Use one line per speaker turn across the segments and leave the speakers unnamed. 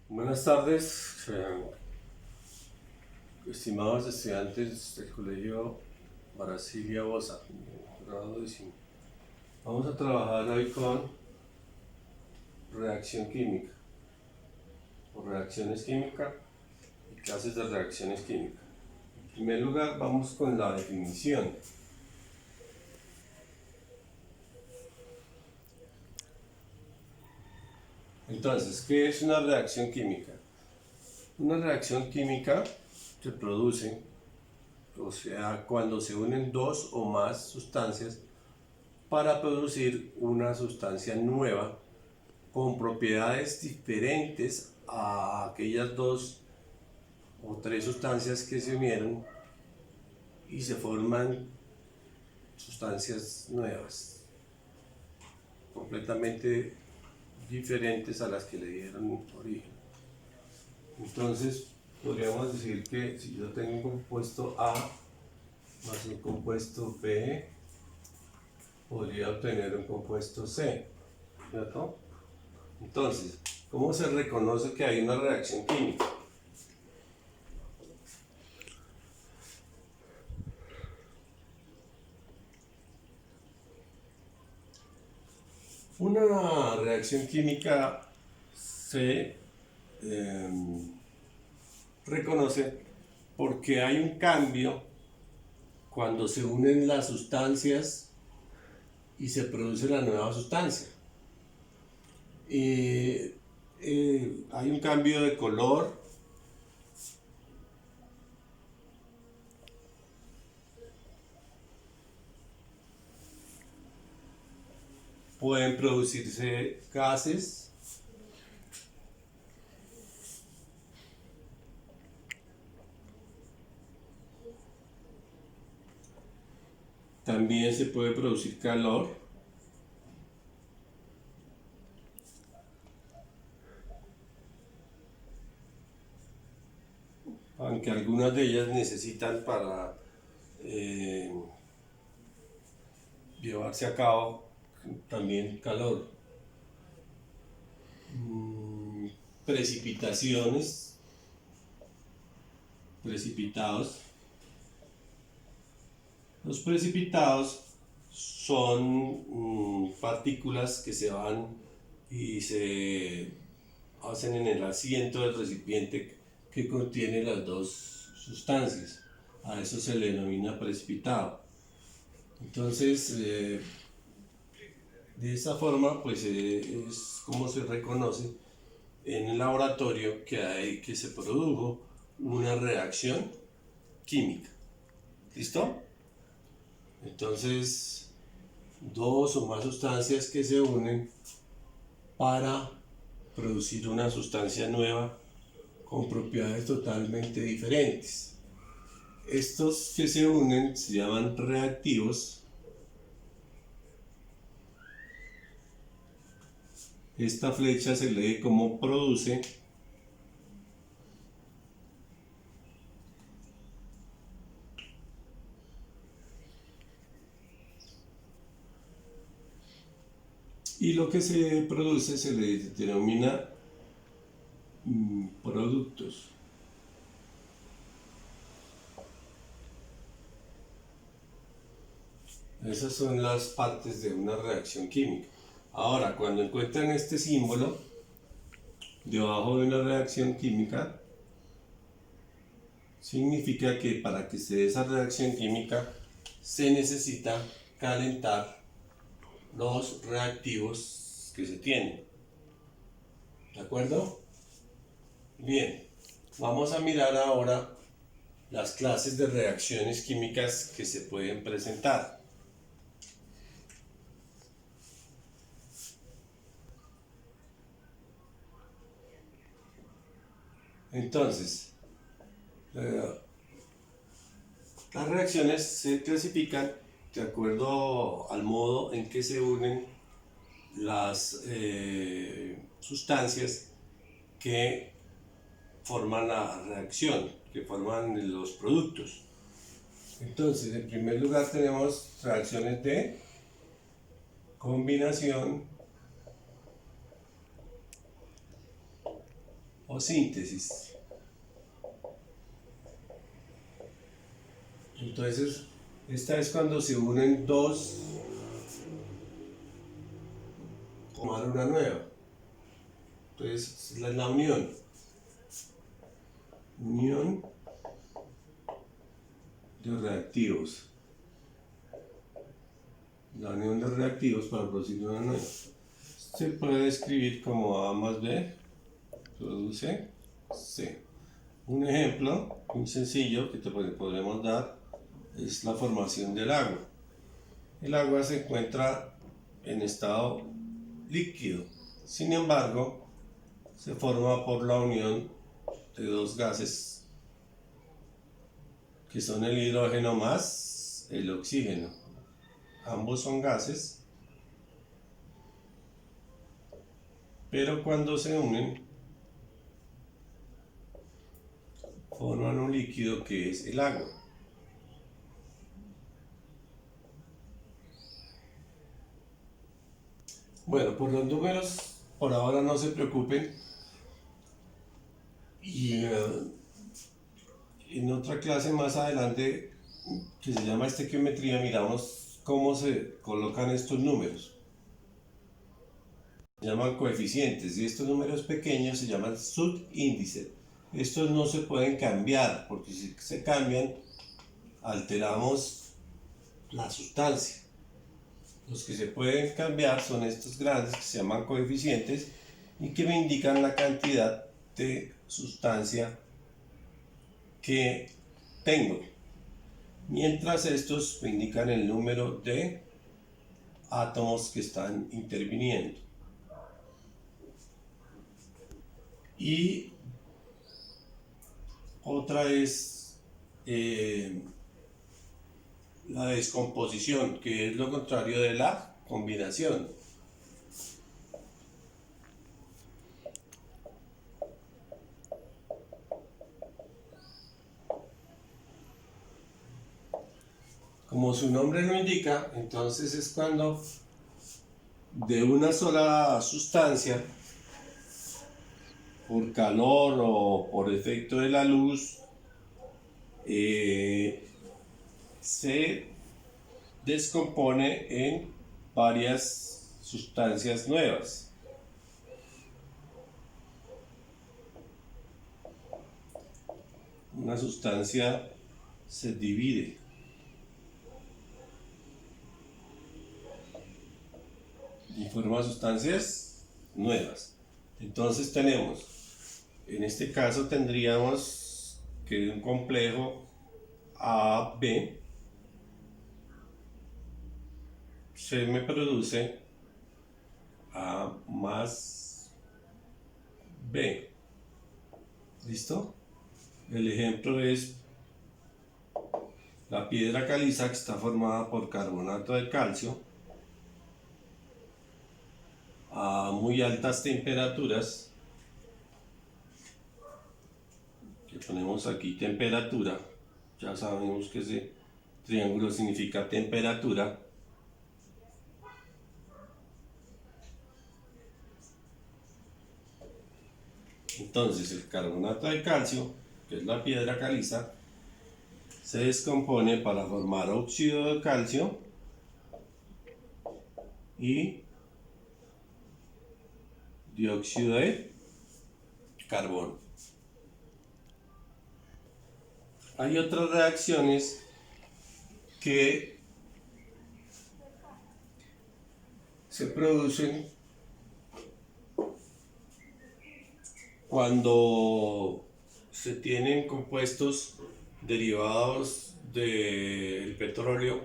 Buenas tardes, estimados estudiantes del Colegio Brasilia Bosa, grado 10. Vamos a trabajar hoy con reacción química, o reacciones químicas y clases de reacciones químicas. En primer lugar, vamos con la definición. Entonces, ¿qué es una reacción química? Una reacción química se produce, o sea, cuando se unen dos o más sustancias para producir una sustancia nueva con propiedades diferentes a aquellas dos o tres sustancias que se unieron y se forman sustancias nuevas, completamente diferentes a las que le dieron origen. Entonces, podríamos decir que si yo tengo un compuesto A más un compuesto B, podría obtener un compuesto C, ¿cierto? Entonces, ¿cómo se reconoce que hay una reacción química? Una reacción química se reconoce porque hay un cambio cuando se unen las sustancias y se produce la nueva sustancia. Hay un cambio de color, pueden producirse gases, también se puede producir calor, aunque algunas de ellas necesitan para llevarse a cabo también calor. Precipitaciones, precipitados. Los precipitados son partículas que se van y se hacen en el asiento del recipiente que contiene las dos sustancias. A eso se le denomina precipitado. Entonces, de esa forma, pues es como se reconoce en el laboratorio que se produjo una reacción química. ¿Listo? Entonces, dos o más sustancias que se unen para producir una sustancia nueva con propiedades totalmente diferentes. Estos que se unen se llaman reactivos. Esta flecha se lee como produce. Y lo que se produce se le denomina productos. Esas son las partes de una reacción química. Ahora, cuando encuentran este símbolo debajo de una reacción química, significa que para que se dé esa reacción química se necesita calentar los reactivos que se tienen. ¿De acuerdo? Bien, vamos a mirar ahora las clases de reacciones químicas que se pueden presentar. Entonces, las reacciones se clasifican de acuerdo al modo en que se unen las sustancias que forman la reacción, que forman los productos. Entonces, en primer lugar tenemos reacciones de combinación, o síntesis. Entonces, esta es cuando se unen dos, formar una nueva. Entonces, es la unión. Unión de reactivos. La unión de reactivos para producir una nueva. Se puede escribir como A más B produce C. Un ejemplo muy sencillo que te podremos dar es la formación del agua. El agua se encuentra en estado líquido, sin embargo, se forma por la unión de dos gases que son el hidrógeno más el oxígeno. Ambos son gases, pero cuando se unen forman un líquido que es el agua. Bueno, por los números, por ahora no se preocupen. Y en otra clase más adelante, que se llama estequiometría, miramos cómo se colocan estos números. Se llaman coeficientes y estos números pequeños se llaman subíndices. Estos no se pueden cambiar porque si se cambian alteramos la sustancia. Los que se pueden cambiar son estos grandes que se llaman coeficientes y que me indican la cantidad de sustancia que tengo, mientras estos me indican el número de átomos que están interviniendo. Y otra es la descomposición, que es lo contrario de la combinación. Como su nombre lo indica, entonces es cuando de una sola sustancia, por calor o por efecto de la luz, se descompone en varias sustancias nuevas. Una sustancia se divide y forma sustancias nuevas. Entonces tenemos, en este caso tendríamos que un complejo AB se me produce A más B. ¿Listo? El ejemplo es la piedra caliza, que está formada por carbonato de calcio a muy altas temperaturas. Que ponemos aquí temperatura, ya sabemos que ese triángulo significa temperatura. Entonces el carbonato de calcio, que es la piedra caliza, se descompone para formar óxido de calcio y dióxido de carbono. Hay otras reacciones que se producen cuando se tienen compuestos derivados del petróleo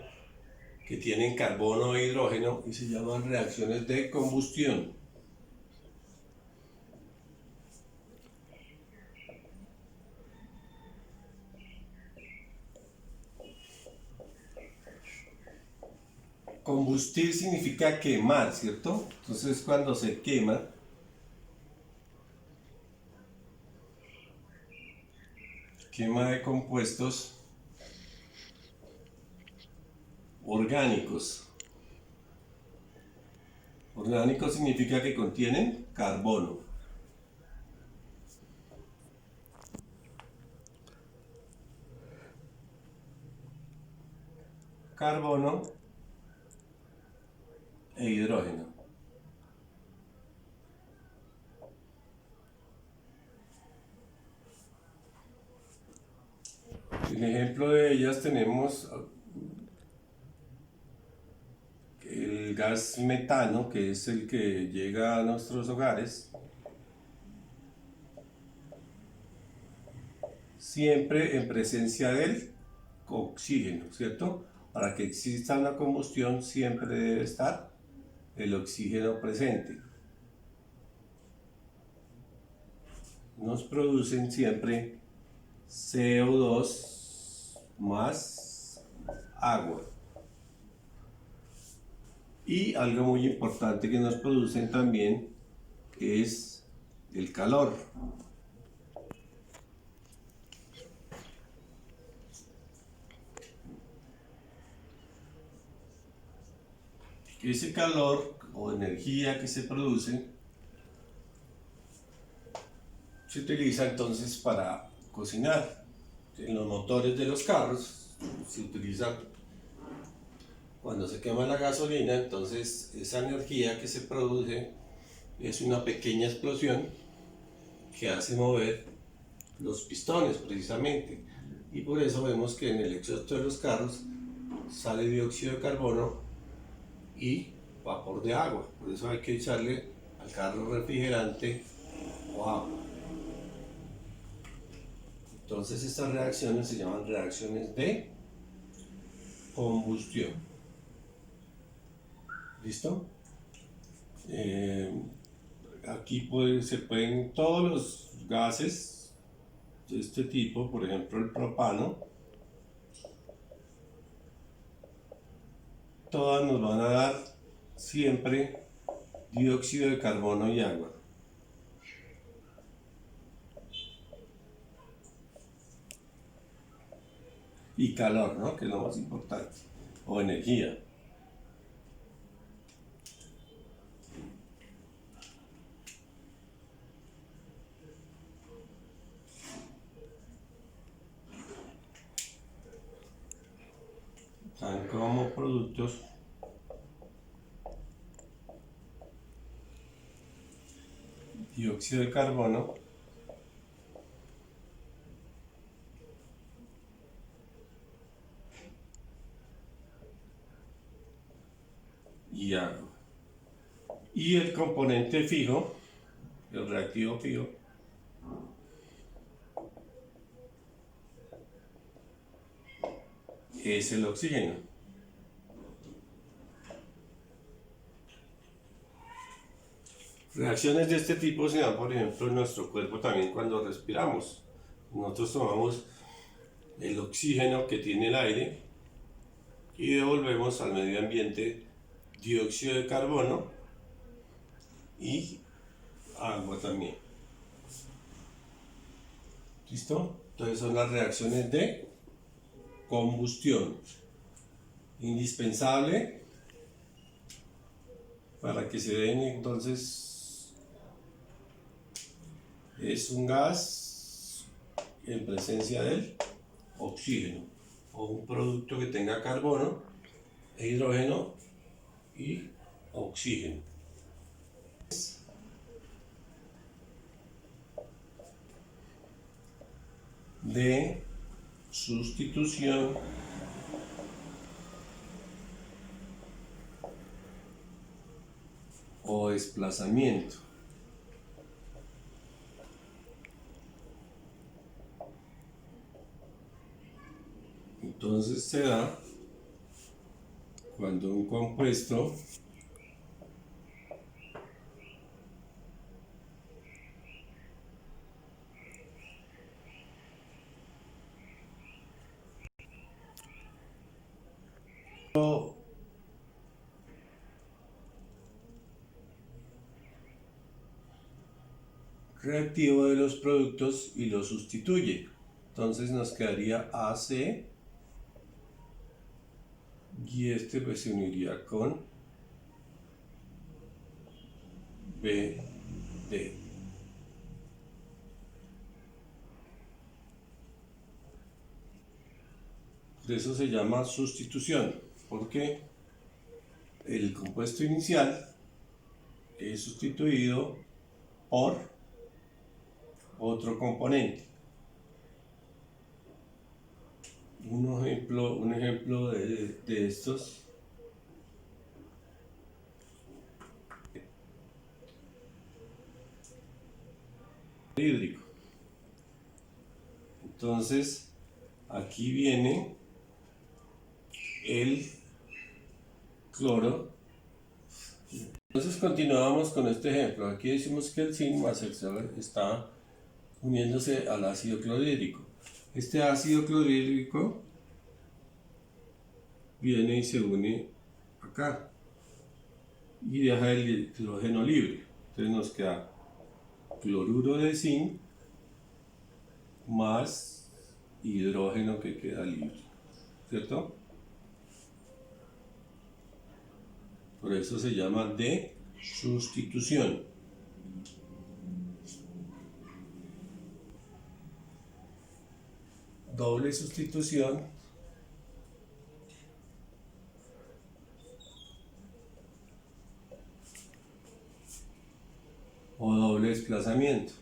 que tienen carbono e hidrógeno y se llaman reacciones de combustión. Combustir significa quemar, ¿cierto? Entonces cuando se quema, quema de compuestos orgánicos. Orgánico significa que contienen carbono. carbono e hidrógeno. En ejemplo de ellas tenemos el gas metano, que es el que llega a nuestros hogares, siempre en presencia del oxígeno, ¿cierto? Para que exista una combustión siempre debe estar el oxígeno presente. Nos producen siempre CO2 más agua. Y algo muy importante que nos producen también es el calor. Ese calor o energía que se produce se utiliza entonces para cocinar. En los motores de los carros se utiliza cuando se quema la gasolina, entonces esa energía que se produce es una pequeña explosión que hace mover los pistones precisamente, y por eso vemos que en el exhausto de los carros sale dióxido de carbono y vapor de agua. Por eso hay que echarle al carro refrigerante o agua. Entonces estas reacciones se llaman reacciones de combustión. ¿Listo? Aquí se pueden todos los gases de este tipo, por ejemplo el propano, todas nos van a dar siempre dióxido de carbono y agua. Y calor, ¿no? Que es lo más importante, o energía. Están como productos dióxido de carbono y agua. Y el componente fijo, el reactivo fijo, es el oxígeno. Reacciones de este tipo se dan, por ejemplo, en nuestro cuerpo también cuando respiramos. Nosotros tomamos el oxígeno que tiene el aire y devolvemos al medio ambiente dióxido de carbono y agua también. ¿Listo? Entonces son las reacciones de combustión. Indispensable para que se den. Entonces es un gas en presencia del oxígeno, o un producto que tenga carbono, hidrógeno y oxígeno. De sustitución o desplazamiento. Entonces se da cuando un compuesto reactivo de los productos y lo sustituye. Entonces nos quedaría AC y este pues se uniría con BD. Por eso se llama sustitución. porque el compuesto inicial es sustituido por otro componente. Un ejemplo de estos hídrico. Entonces aquí viene el cloro. Entonces continuamos con este ejemplo. Aquí decimos que el zinc más el cloro está uniéndose al ácido clorhídrico. Este ácido clorhídrico viene y se une acá y deja el hidrógeno libre. Entonces nos queda cloruro de zinc más hidrógeno que queda libre, ¿cierto? Por eso se llama de sustitución. Doble sustitución o doble desplazamiento.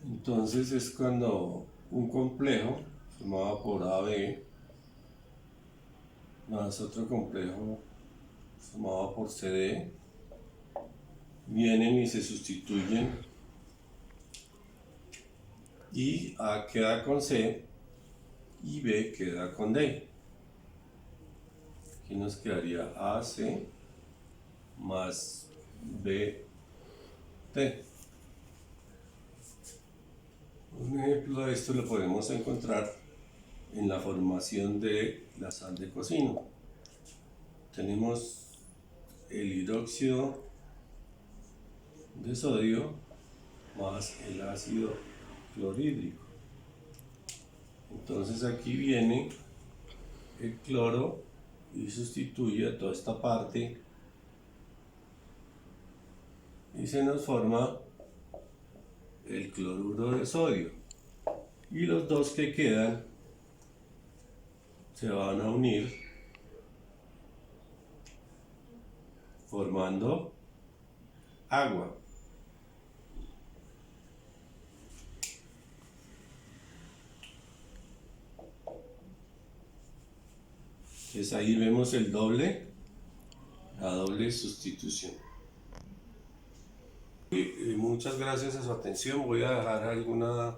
Entonces es cuando un complejo formado por AB más otro complejo formado por CD vienen y se sustituyen y A queda con C y B queda con D. Aquí nos quedaría AC más BT. Un ejemplo de esto lo podemos encontrar en la formación de la sal de cocina. Tenemos el hidróxido de sodio más el ácido clorhídrico. Entonces aquí viene el cloro y sustituye a toda esta parte y se nos forma el cloruro de sodio, y los dos que quedan se van a unir formando agua. Entonces ahí vemos la doble sustitución. Muchas gracias a su atención. Voy a dejar alguna